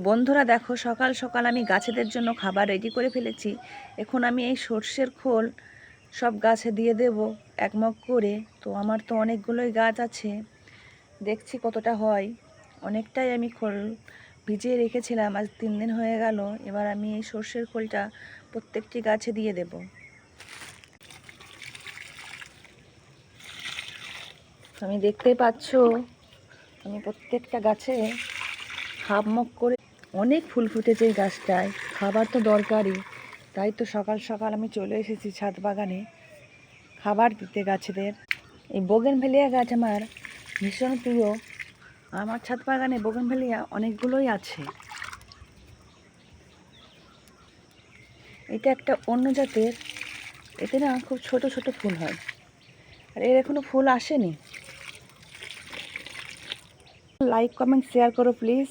বন্ধুরা দেখো, সকাল সকাল আমি গাছেদের জন্য খাবার রেডি করে ফেলেছি। এখন আমি এই সর্ষের খোল সব গাছে দিয়ে দেব এক মগ করে। তো আমার তো অনেকগুলোই গাছ আছে, দেখছি কতটা হয়। অনেকটাই আমি খোল ভিজিয়ে রেখেছিলাম, আজ 3 দিন হয়ে গেল। এবার আমি এই সর্ষের খোলটা প্রত্যেকটি গাছে দিয়ে দেব। তুমি দেখতেই পাচ্ছ আমি প্রত্যেকটা গাছে হাফ মগ করে। অনেক ফুল ফুটেছে এই গাছটায়, খাবার তো দরকারই। তাই তো সকাল সকাল আমি চলে এসেছি ছাদ বাগানে খাবার দিতে গাছেদের। এই বোগেনভেলিয়া গাছ আমার ভীষণ প্রিয়। আমার ছাদ বাগানে বোগেনভেলিয়া অনেকগুলোই আছে। এটা একটা অন্য জাতের, এতে না খুব ছোট ছোট ফুল হয়, আর এর এখনো ফুল আসেনি। লাইক কমেন্ট শেয়ার করো প্লিজ।